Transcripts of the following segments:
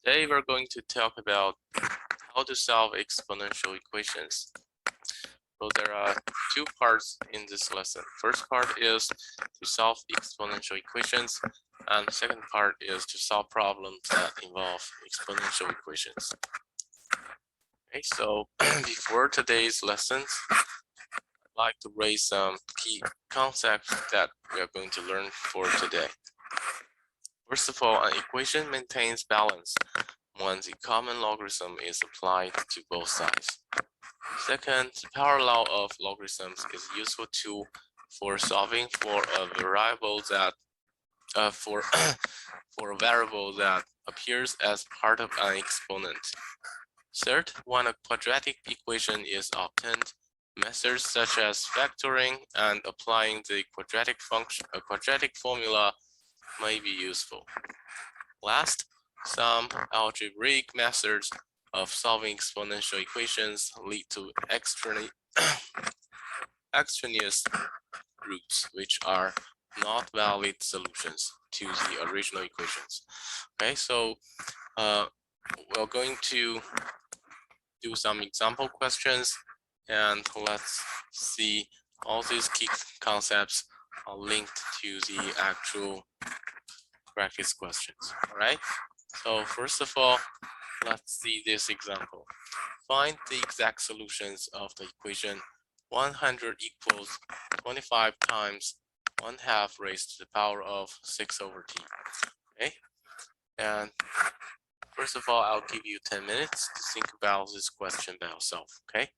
Today we're going to talk about how to solve exponential equations. So there are two parts in this lesson. First part is to solve exponential equations, and the second part is to solve problems that involve exponential equations. Okay, so before today's lessons, I'd like to raise some key concepts that we are going to learn for today. First of all, an equation maintains balance when the common logarithm is applied to both sides. Second, the power law of logarithms is a useful tool for solving for a variable that for a variable that appears as part of an exponent. Third, when a quadratic equation is obtained, methods such as factoring and applying the quadratic formula may be useful. Last, some algebraic methods of solving exponential equations lead to extraneous roots, which are not valid solutions to the original equations. Okay, so we're going to do some example questions, and let's see all these key concepts are linked to the actual practice questions. All right, so first of all, let's see this example. Find the exact solutions of the equation 100 equals 25 times 1/2 raised to the power of 6 over t. Okay, and first of all, I'll give you 10 minutes to think about this question by yourself. Okay.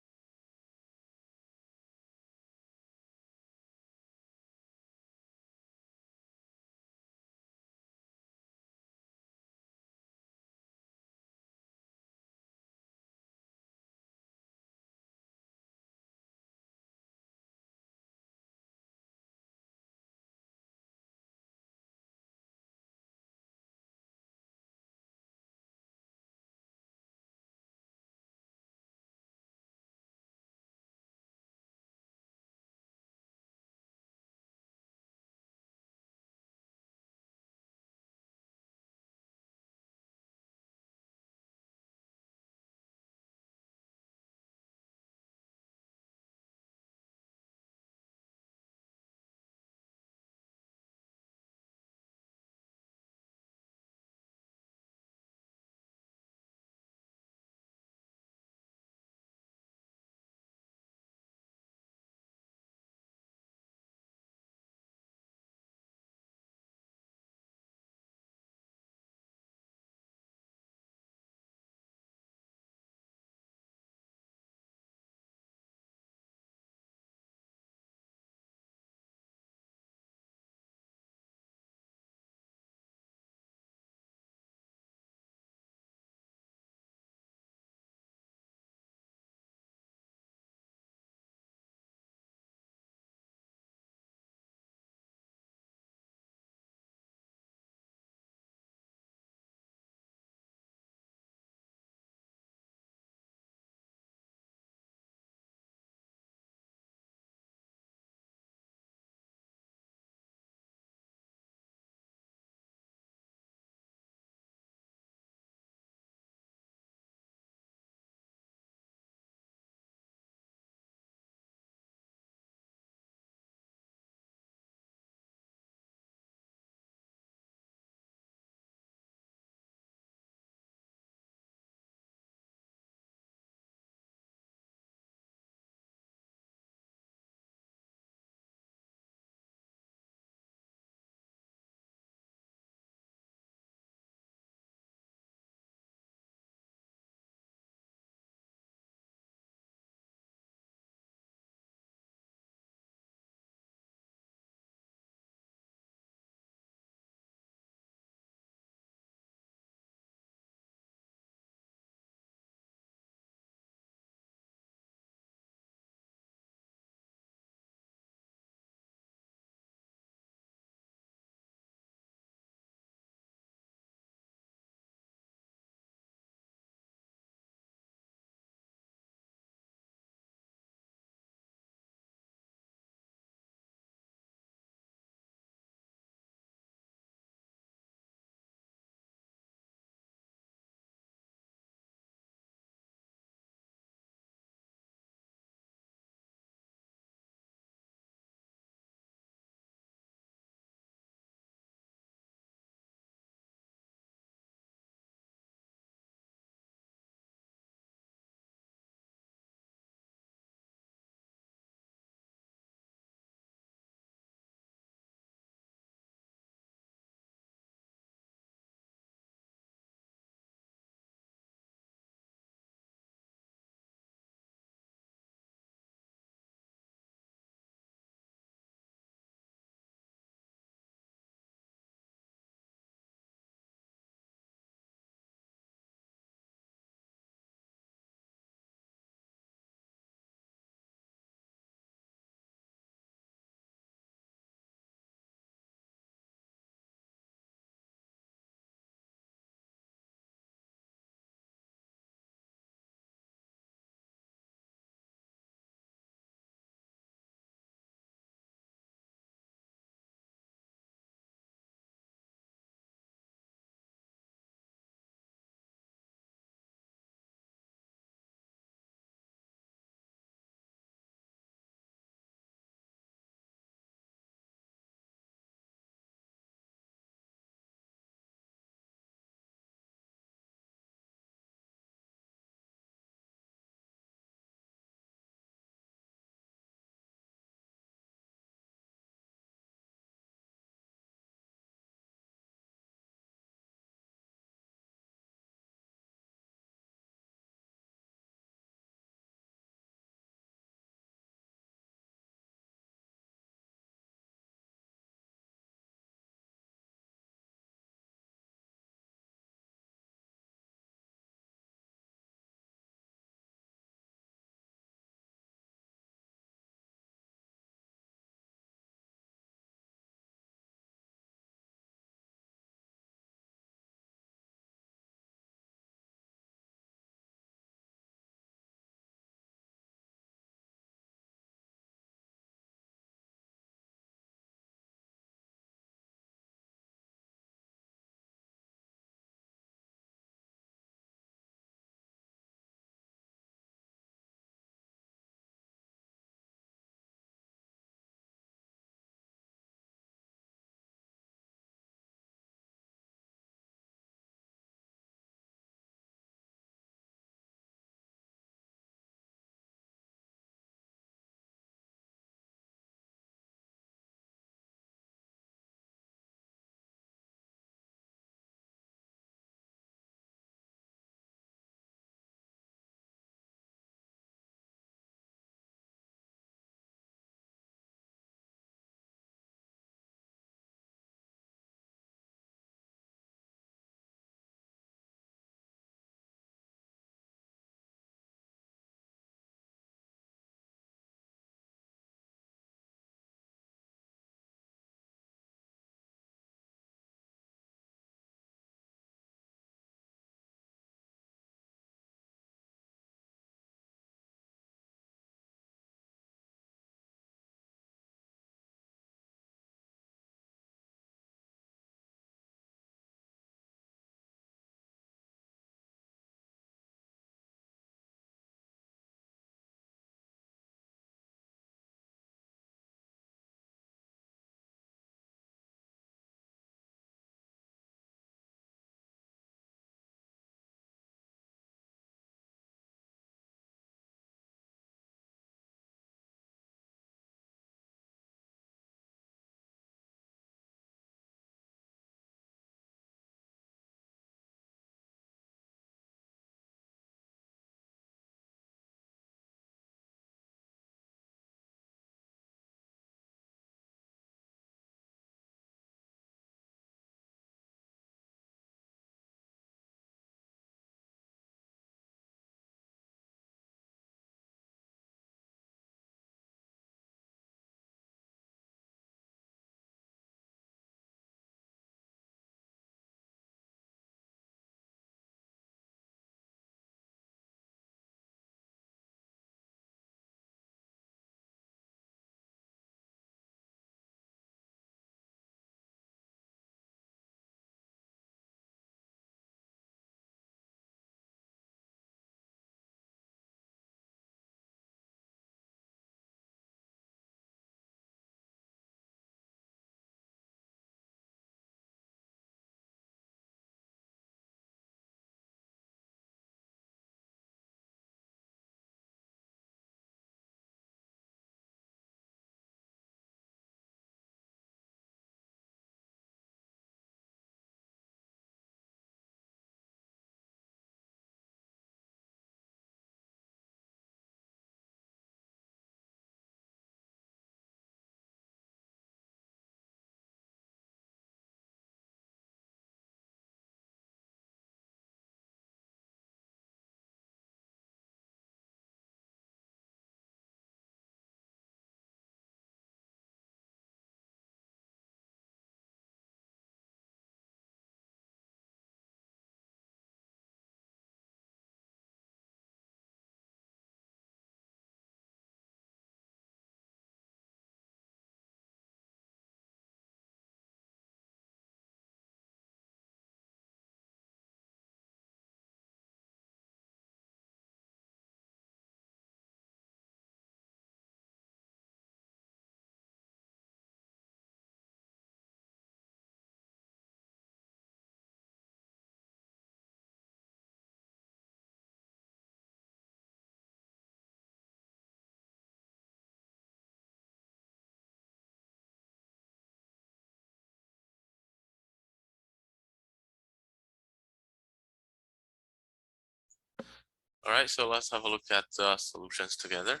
All right, so let's have a look at the solutions together.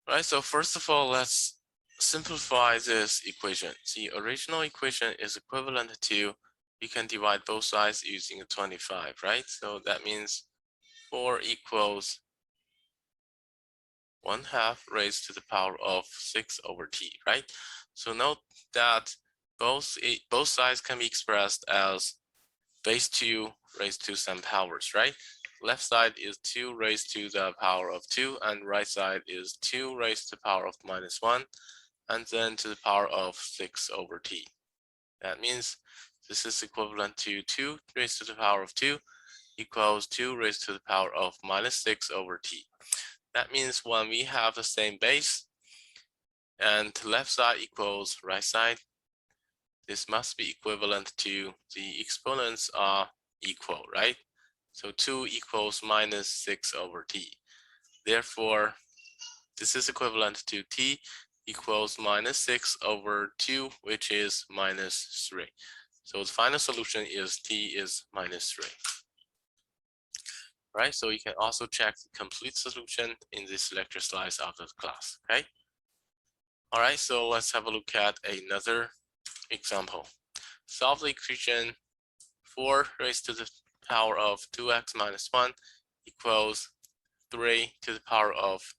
All right, so first of all, let's simplify this equation. The original equation is equivalent to, you can divide both sides using 25, right? So that means 4 equals 1/2 raised to the power of 6 over t, right? So note that both sides can be expressed as base 2 raised to some powers, right? Left side is 2 raised to the power of 2, and right side is 2 raised to the power of -1, and then to the power of 6 over t. That means this is equivalent to 2 raised to the power of 2 equals 2 raised to the power of -6 over t. That means when we have the same base and left side equals right side, this must be equivalent to the exponents are equal, right? So 2 equals -6 over t. Therefore, this is equivalent to t equals -6 over 2, which is -3. So the final solution is t is -3. Right, so you can also check the complete solution in this lecture slides after the class, okay? All right, so let's have a look at another example. Solve the equation 4 raised to the power of 2x minus 1 equals 3 to the power of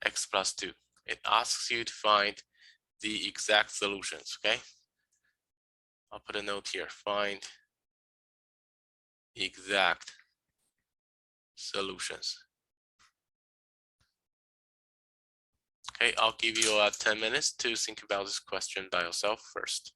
x plus 2. It asks you to find the exact solutions, okay? I'll put a note here, find exact solutions. Okay, I'll give you 10 minutes to think about this question by yourself first.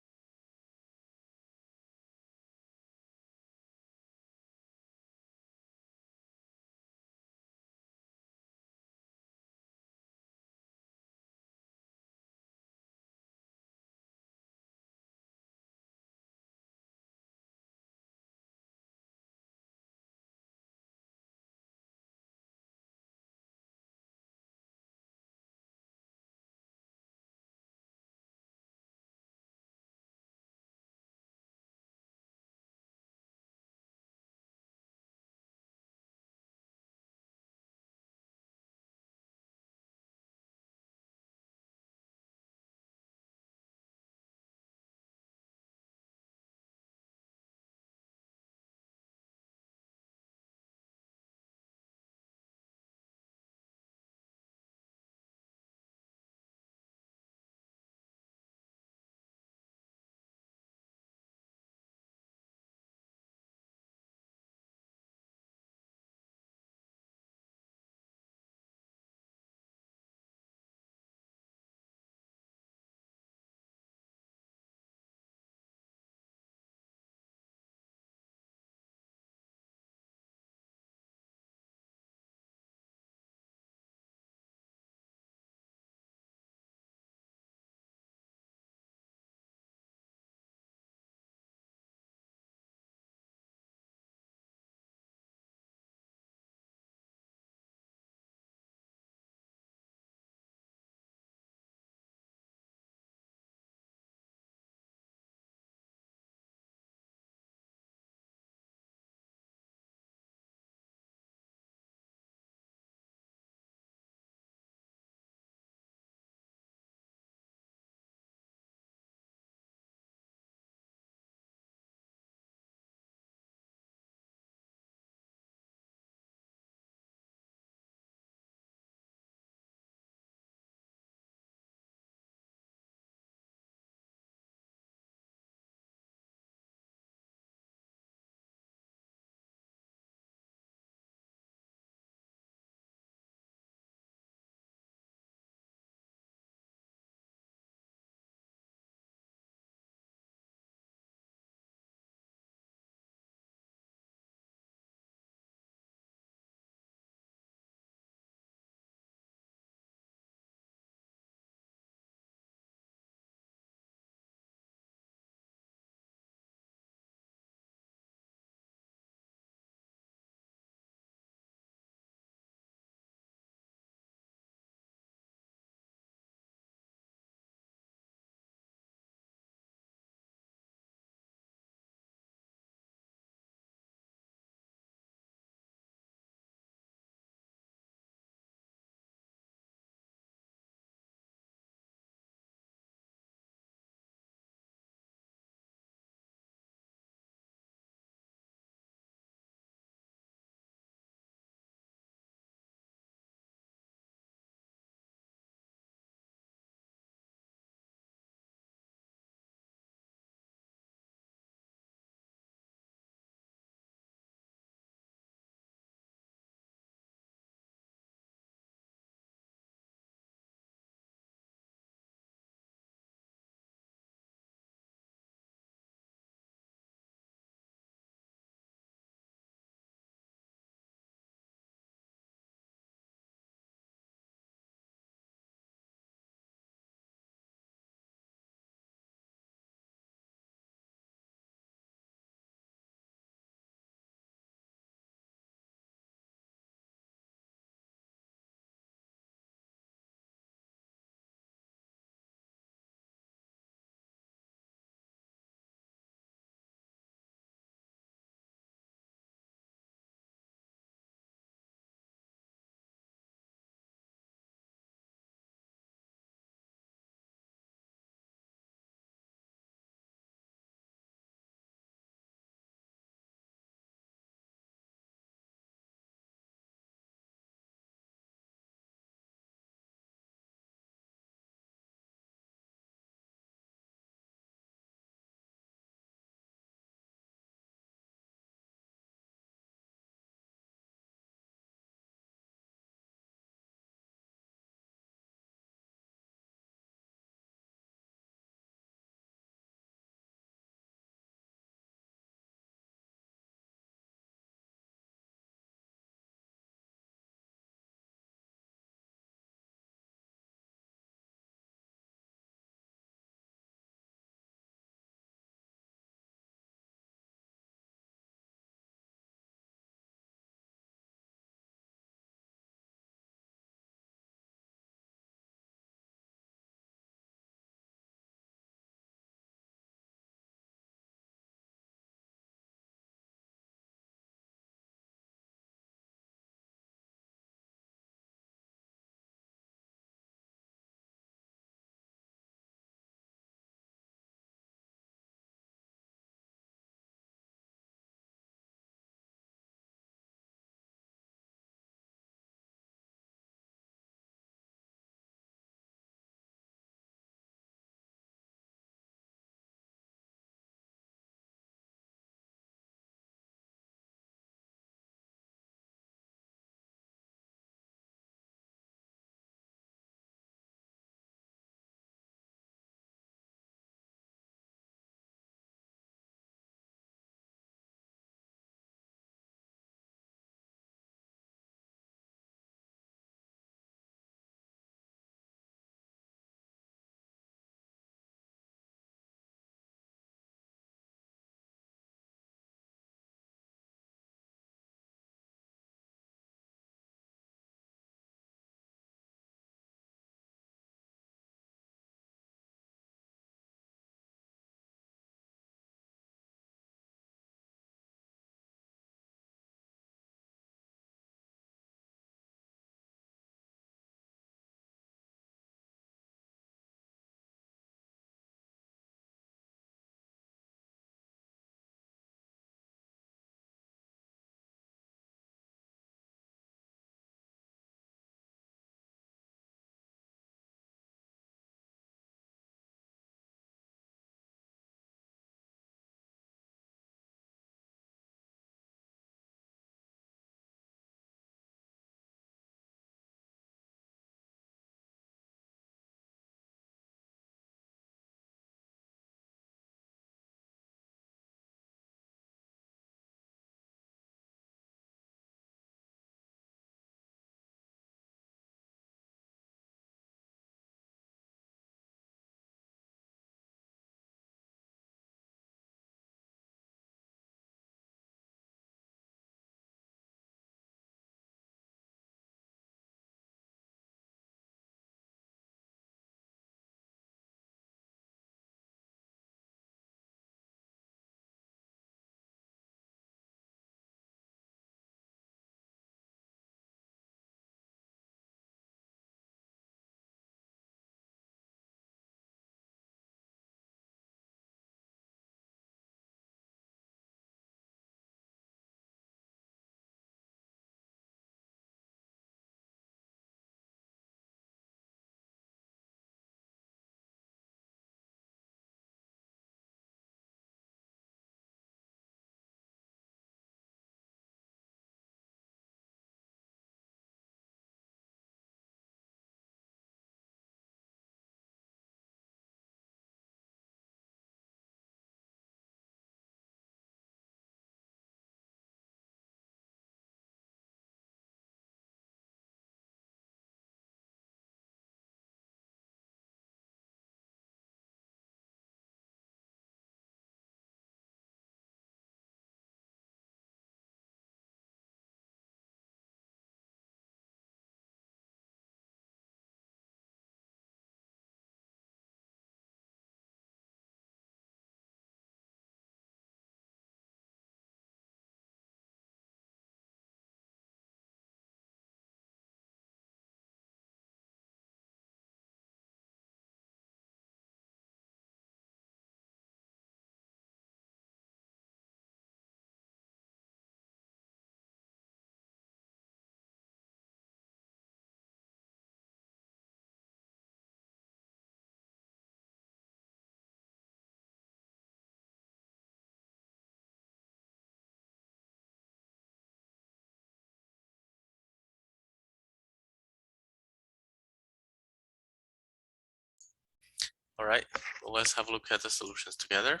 All right, well, let's have a look at the solutions together.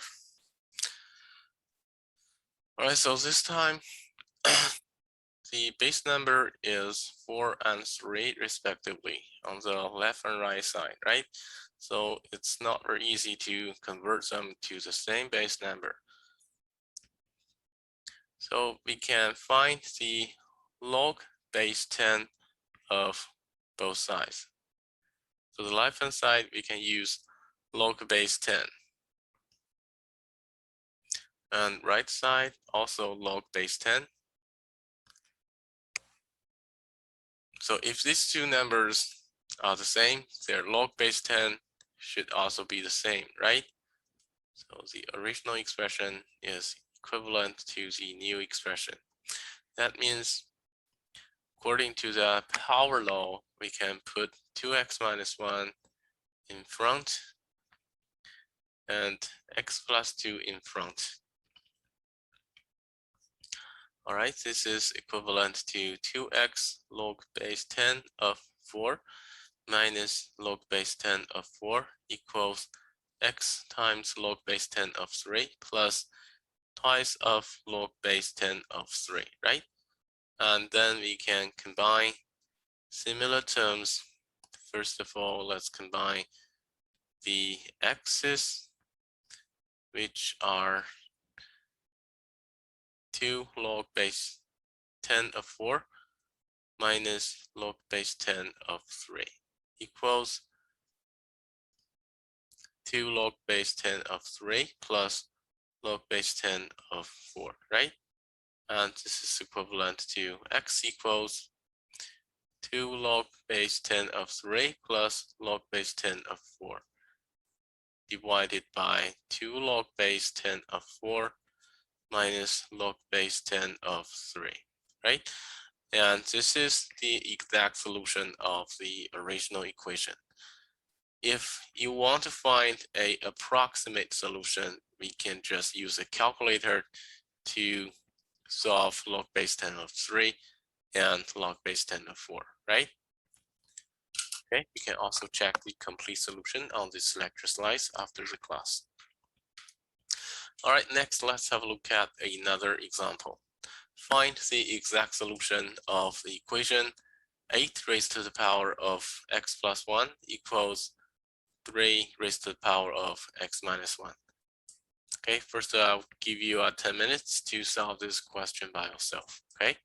All right, so this time the base number is 4 and 3 respectively on the left and right side, right? So it's not very easy to convert them to the same base number. So we can find the log base 10 of both sides. So the left hand side, we can use log base 10. And right side, also log base 10. So if these two numbers are the same, their log base 10 should also be the same, right? So the original expression is equivalent to the new expression. That means, according to the power law, we can put 2x minus 1 in front and x plus 2 in front. All right, this is equivalent to 2x log base 10 of 4 minus log base 10 of 4 equals x times log base 10 of 3 plus twice of log base 10 of 3, right? And then we can combine similar terms. First of all, let's combine the x's, which are 2 log base 10 of 4 minus log base 10 of 3 equals 2 log base 10 of 3 plus log base 10 of 4, right? And this is equivalent to x equals 2 log base 10 of 3 plus log base 10 of 4 divided by 2 log base 10 of 4 minus log base 10 of 3, right? And this is the exact solution of the original equation. If you want to find an approximate solution, we can just use a calculator to solve log base 10 of 3 and log base 10 of 4, right? Okay, you can also check the complete solution on this lecture slides after the class. All right, next let's have a look at another example. Find the exact solution of the equation 8 raised to the power of x plus 1 equals 3 raised to the power of x minus 1. Okay, first I'll give you 10 minutes to solve this question by yourself, okay?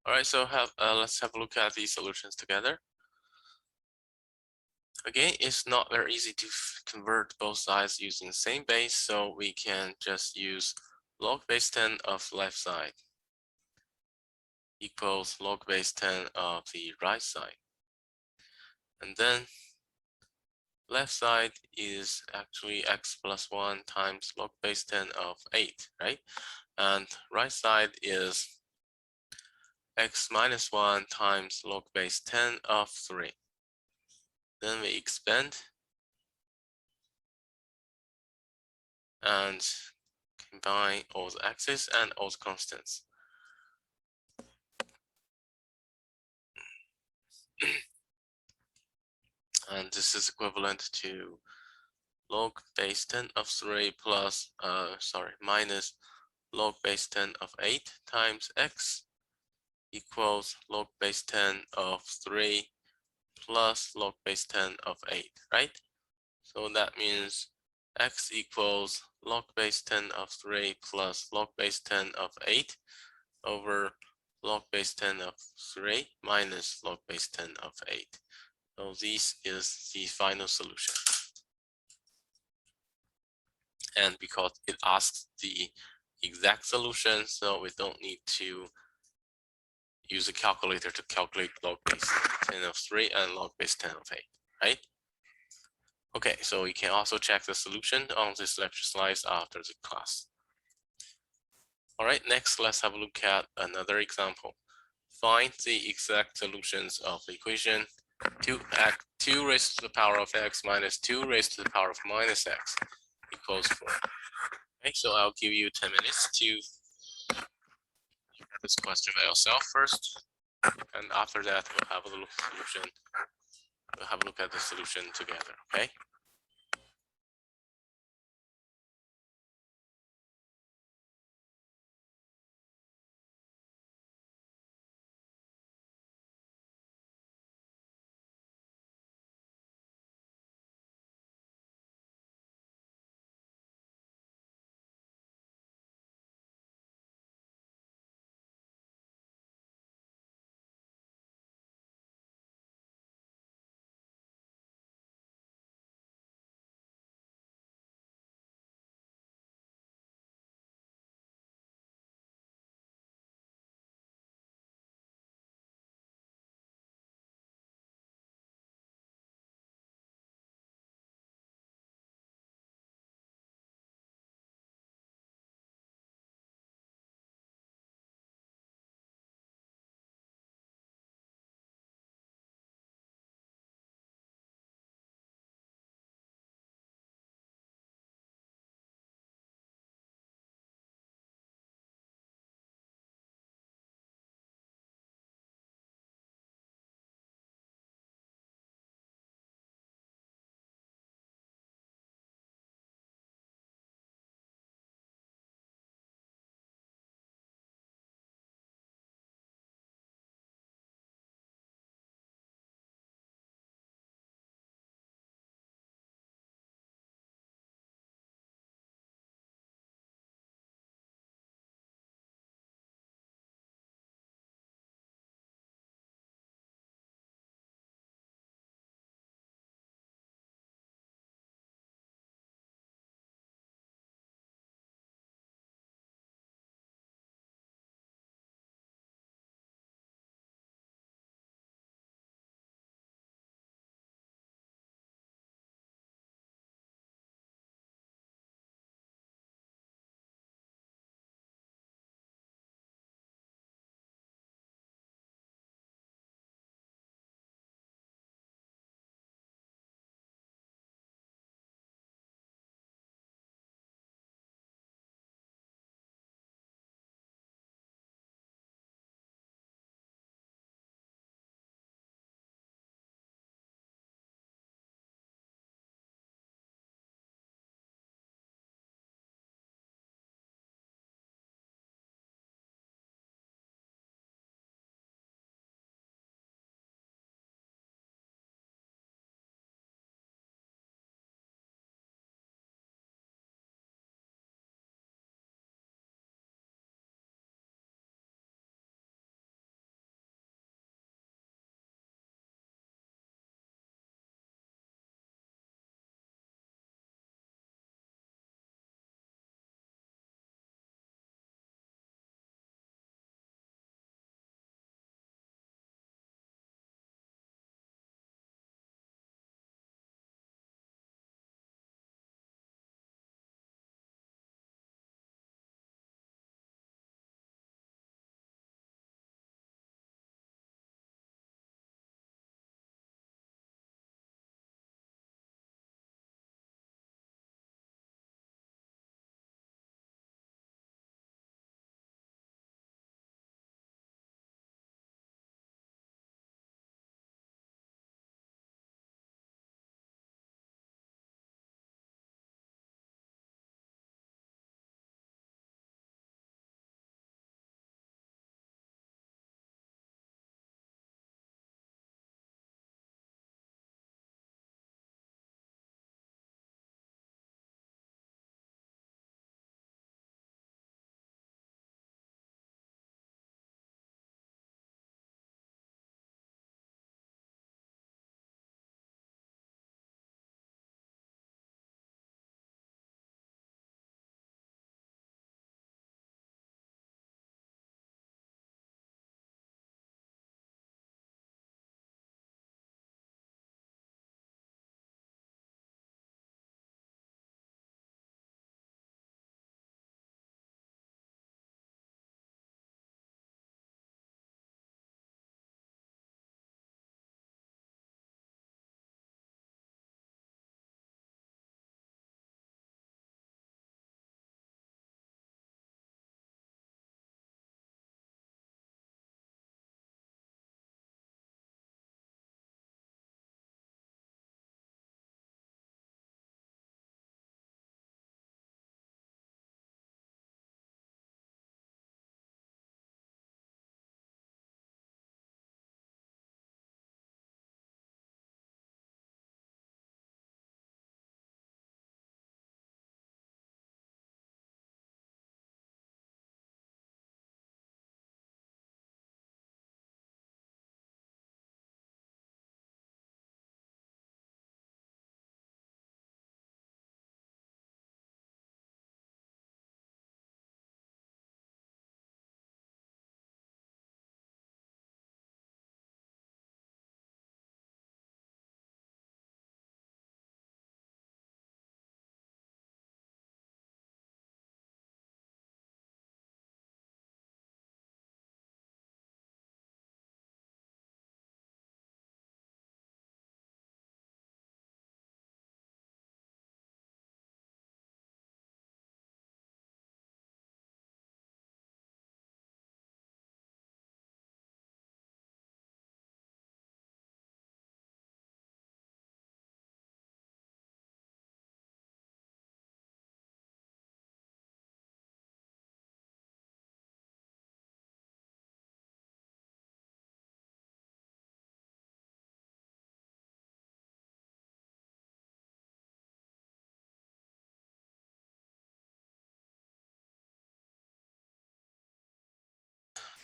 All right, so let's have a look at these solutions together. Again, it's not very easy to convert both sides using the same base, so we can just use log base 10 of left side equals log base 10 of the right side. And then left side is actually x plus 1 times log base 10 of 8, right? And right side is x minus 1 times log base 10 of 3. Then we expand and combine all the x's and all the constants. And this is equivalent to log base 10 of 3 plus, minus log base 10 of 8 times x equals log base 10 of 3 plus log base 10 of 8, right? So that means x equals log base 10 of 3 plus log base 10 of 8 over log base 10 of 3 minus log base 10 of 8. So this is the final solution. And because it asks the exact solution, so we don't need to use a calculator to calculate log base 10 of 3 and log base 10 of 8, right? Okay, so you can also check the solution on this lecture slides after the class. All right, next let's have a look at another example. Find the exact solutions of the equation 2 raised to the power of x minus 2 raised to the power of minus x equals 4. Okay, so I'll give you 10 minutes to look at this question by yourself first, and after that we'll have a solution. We'll have a look at the solution together, okay?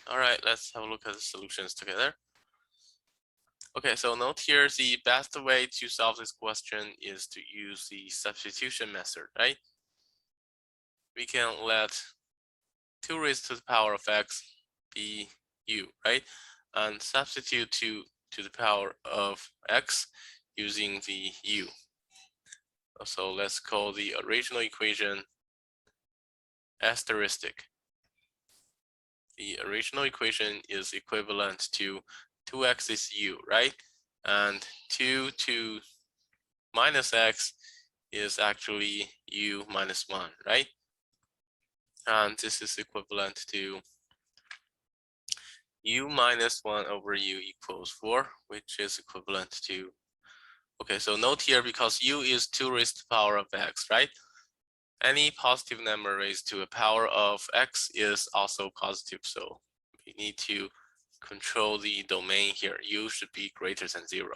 All right, let's have a look at the solutions together. Okay, so note here, the best way to solve this question is to use the substitution method, right? We can let 2 raised to the power of x be u, right? And substitute 2 to the power of x using the u. So let's call the original equation asterisk. The original equation is equivalent to 2x is u, right? And 2 to minus x is actually u minus 1, right? And this is equivalent to u minus 1 over u equals 4, which is equivalent to, okay, so note here, because u is 2 raised to the power of x, right? Any positive number raised to a power of x is also positive, so we need to control the domain here. U should be greater than 0.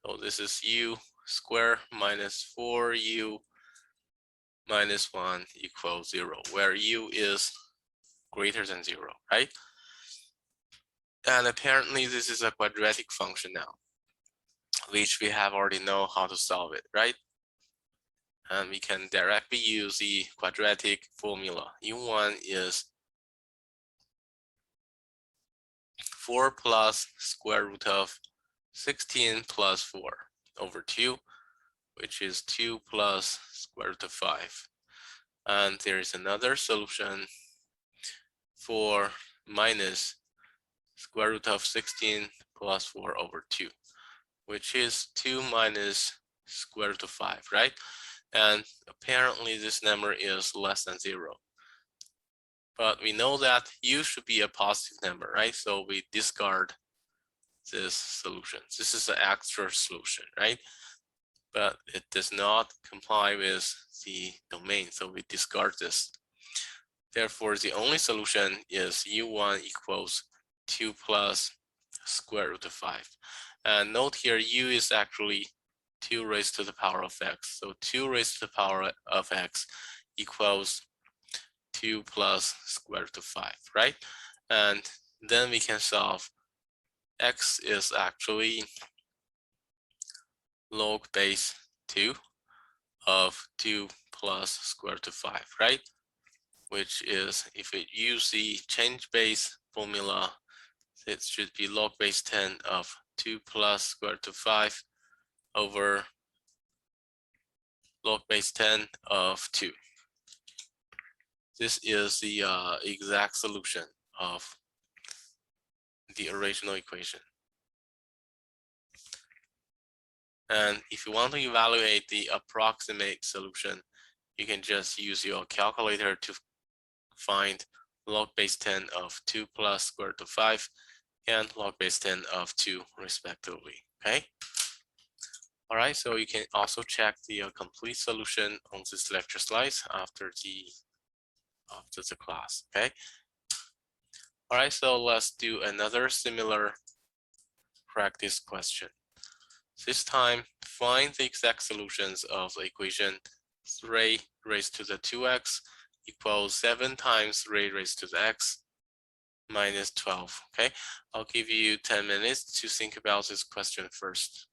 So this is u squared minus 4u minus 1 equals 0, where u is greater than 0, right? And apparently this is a quadratic function now, which we have already know how to solve it, right? And we can directly use the quadratic formula. U1 is 4 plus square root of 16 plus 4 over 2, which is 2 plus square root of 5. And there is another solution for minus square root of 16 plus 4 over 2, which is 2 minus square root of 5, right? And apparently this number is less than 0. But we know that u should be a positive number, right? So we discard this solution. This is an extra solution, right? But it does not comply with the domain, so we discard this. Therefore, the only solution is u1 equals 2 plus square root of 5. And note here, u is actually 2 raised to the power of x. So 2 raised to the power of x equals 2 plus square root of 5, right? And then we can solve. X is actually log base 2 of 2 plus square root of 5, right? Which is, if we use the change base formula, it should be log base 10 of 2 plus square root of 5 over log base 10 of 2. This is the exact solution of the original equation. And if you want to evaluate the approximate solution, you can just use your calculator to find log base 10 of 2 plus square root of 5 and log base 10 of 2 respectively, okay? All right, so you can also check the complete solution on this lecture slides after the class, okay? All right, so let's do another similar practice question. This time, find the exact solutions of the equation 3 raised to the 2x equals 7 times 3 raised to the x minus 12, okay? I'll give you 10 minutes to think about this question first.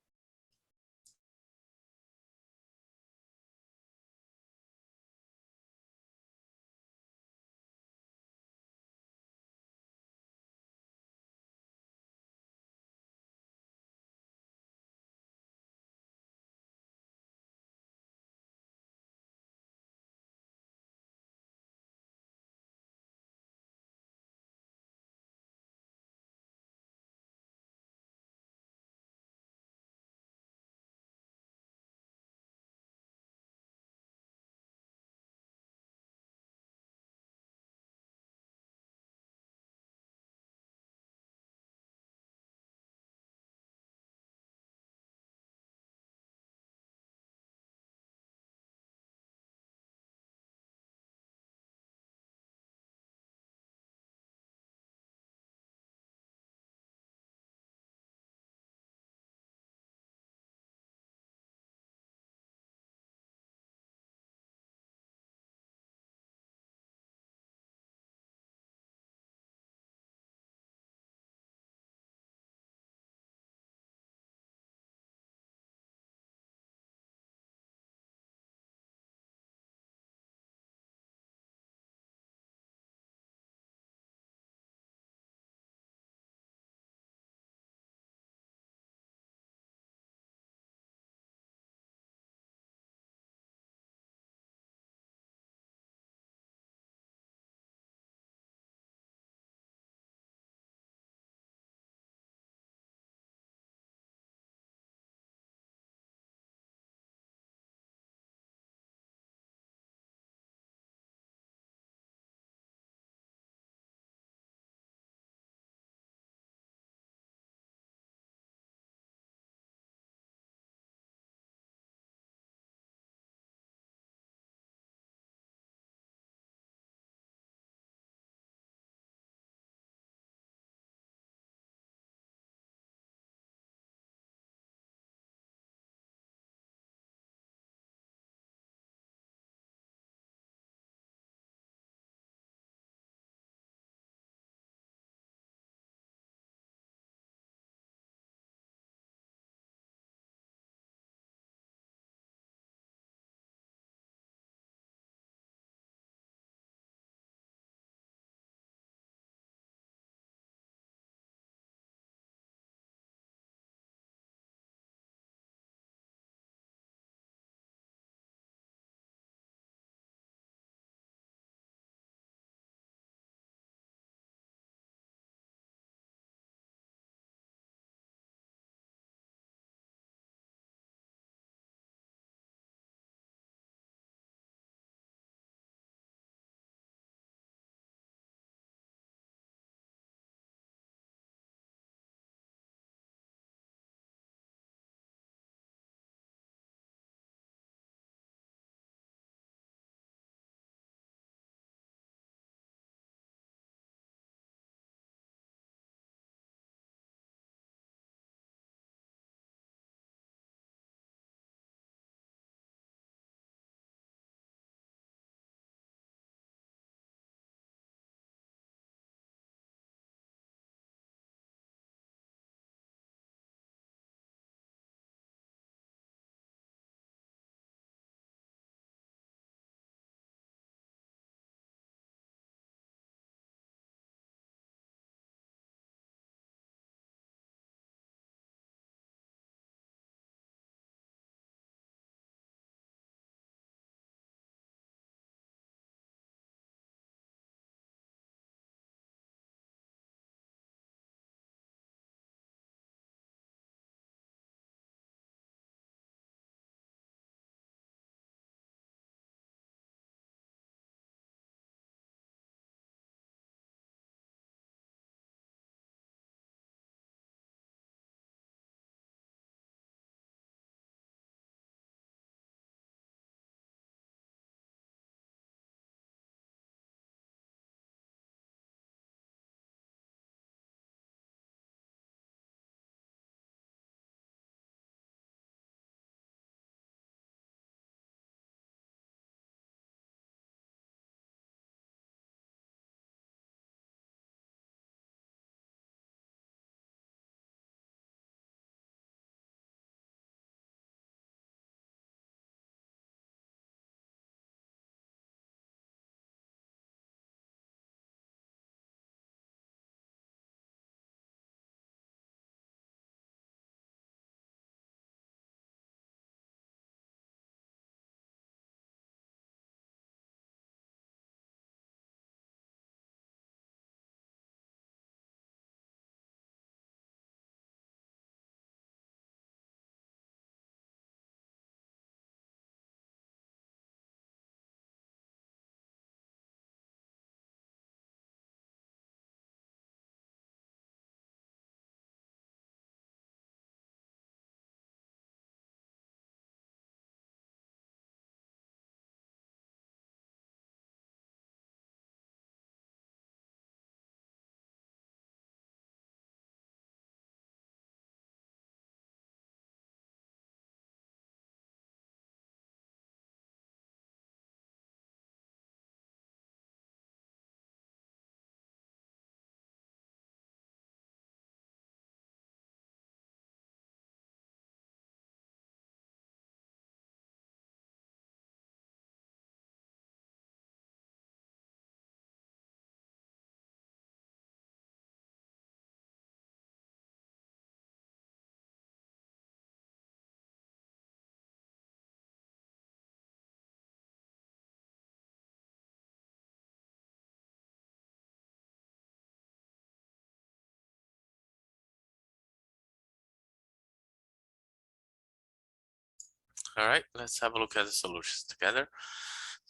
All right, let's have a look at the solutions together.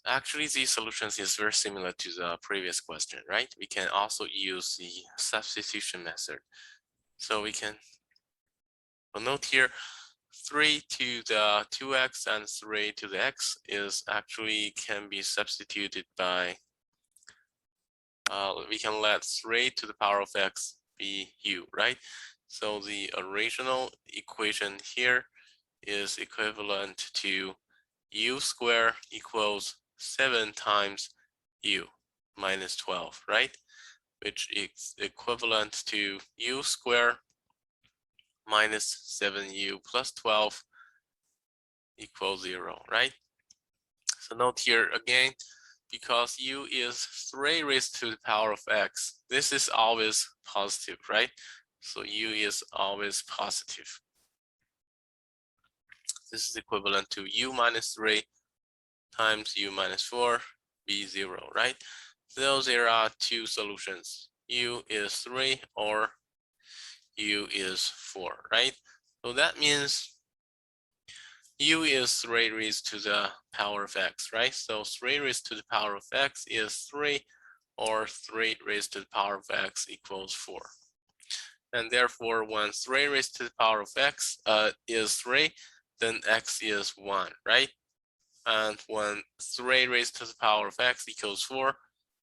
Actually, these solutions is very similar to the previous question, right? We can also use the substitution method. So we can note here 3 to the 2x and 3 to the x is actually can be substituted by, we can let 3 to the power of x be u, right? So the original equation here is equivalent to u squared equals 7 times u minus 12, right? Which is equivalent to u squared minus 7u plus 12 equals 0, right? So note here again, because u is 3 raised to the power of x, this is always positive, right? So u is always positive. This is equivalent to u minus 3 times u minus 4, be 0, right? So there are two solutions. U is 3 or u is 4, right? So that means u is 3 raised to the power of x, right? So 3 raised to the power of x is 3, or 3 raised to the power of x equals 4. And therefore, when 3 raised to the power of x is 3, then x is 1, right? And when 3 raised to the power of x equals 4,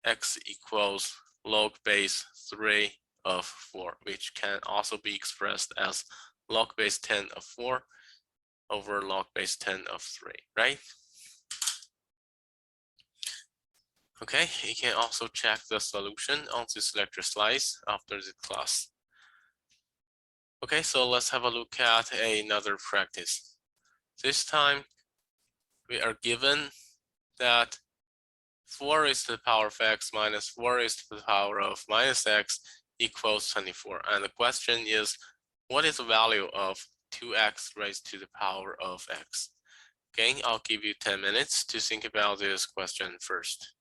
x equals log base 3 of 4, which can also be expressed as log base 10 of 4 over log base 10 of 3, right? Okay, you can also check the solution on this lecture slides after the class. Okay, so let's have a look at another practice. This time, we are given that 4 raised to the power of x minus 4 raised to the power of minus x equals 24. And the question is, what is the value of 2x raised to the power of x? Okay, I'll give you 10 minutes to think about this question first.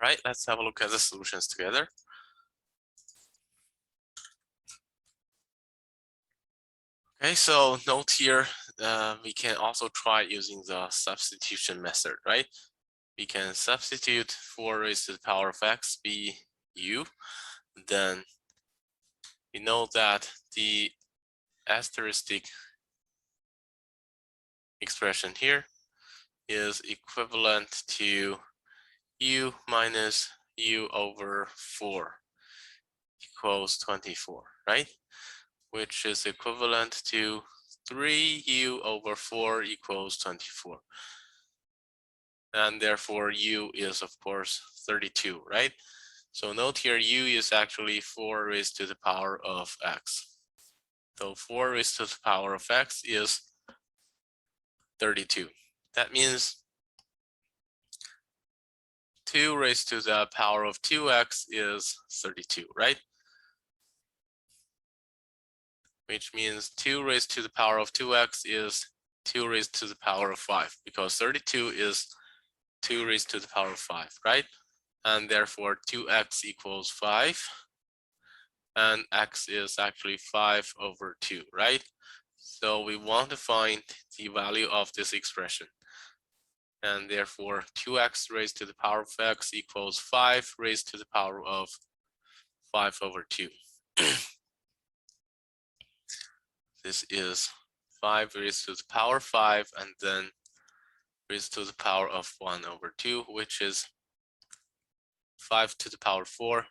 right, let's have a look at the solutions together. Okay, so note here, we can also try using the substitution method, right? We can substitute 4 raised to the power of x be u. Then we know that the asterisk expression here is equivalent to u minus u over 4 equals 24, right? Which is equivalent to 3u over 4 equals 24. And therefore u is of course 32, right? So note here u is actually 4 raised to the power of x. So 4 raised to the power of x is 32. That means 2 raised to the power of 2x is 32, right? Which means 2 raised to the power of 2x is 2 raised to the power of 5, because 32 is 2 raised to the power of 5, right? And therefore 2x equals 5, and x is actually 5 over 2, right? So we want to find the value of this expression. And therefore 2x raised to the power of x equals 5 raised to the power of 5 over 2. This is 5 raised to the power 5, and then raised to the power of 1 over 2, which is 5 to the power 4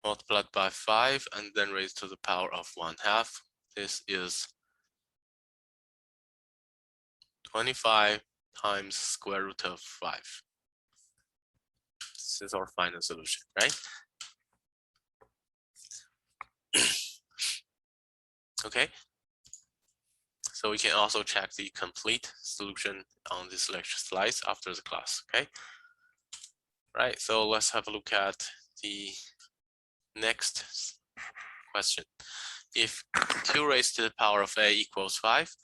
multiplied by 5, and then raised to the power of 1/2. This is 25 times square root of 5. This is our final solution, right? Okay. So we can also check the complete solution on this lecture slides after the class, okay? Right, so let's have a look at the next question. If 2 raised to the power of a equals 5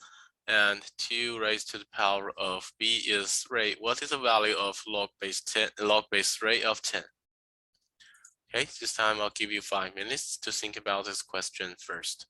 and 2 raised to the power of b is 3, what is the value of log base 3 of 10? Okay, this time I'll give you 5 minutes to think about this question first.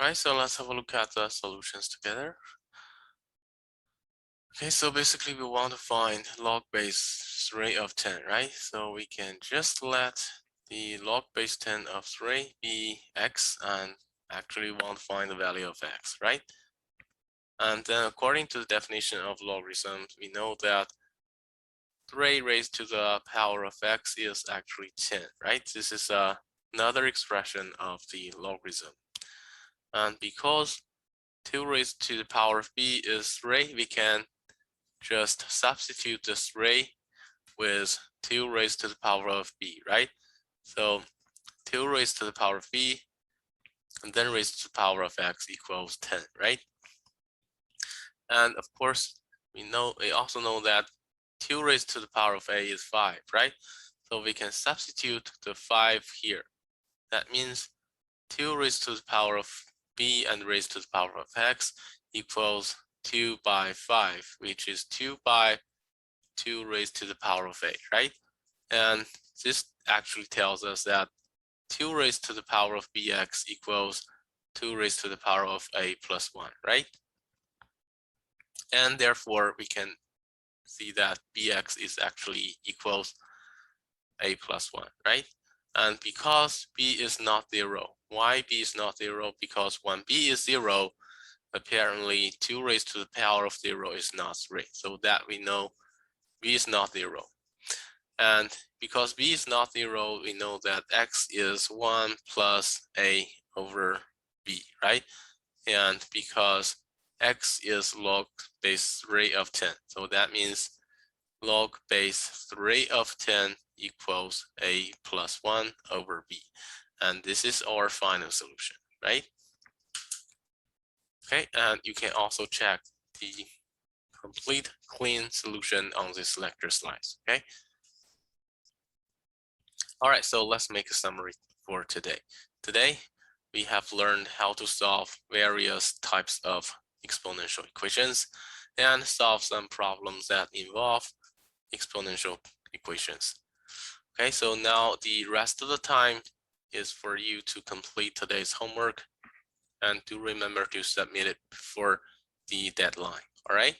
All right, so let's have a look at the solutions together. Okay, so basically we want to find log base 3 of 10, right? So we can just let the log base 10 of 3 be x, and actually want to find the value of x, right? And then according to the definition of logarithms, we know that 3 raised to the power of x is actually 10, right? This is another expression of the logarithm. And because 2 raised to the power of b is 3, we can just substitute the 3 with 2 raised to the power of b, right? So 2 raised to the power of b and then raised to the power of x equals 10, right? And of course, we also know that 2 raised to the power of a is 5, right? So we can substitute the 5 here. That means 2 raised to the power of b and raised to the power of x equals 2 by 5, which is 2 by 2 raised to the power of a, right? And this actually tells us that 2 raised to the power of bx equals 2 raised to the power of a plus 1, right? And therefore, we can see that bx is actually equals a plus 1, right? And because b is not 0, why b is not 0? Because when b is 0, apparently 2 raised to the power of 0 is not 3. So that we know b is not 0. And because b is not 0, we know that x is 1 plus a over b, right? And because x is log base 3 of 10, so that means log base 3 of 10 equals a plus 1 over b. And this is our final solution, right? Okay, and you can also check the complete clean solution on this lecture slides, okay? All right, so let's make a summary for today. Today, we have learned how to solve various types of exponential equations and solve some problems that involve exponential equations. Okay, so now the rest of the time is for you to complete today's homework, and do remember to submit it before the deadline. All right.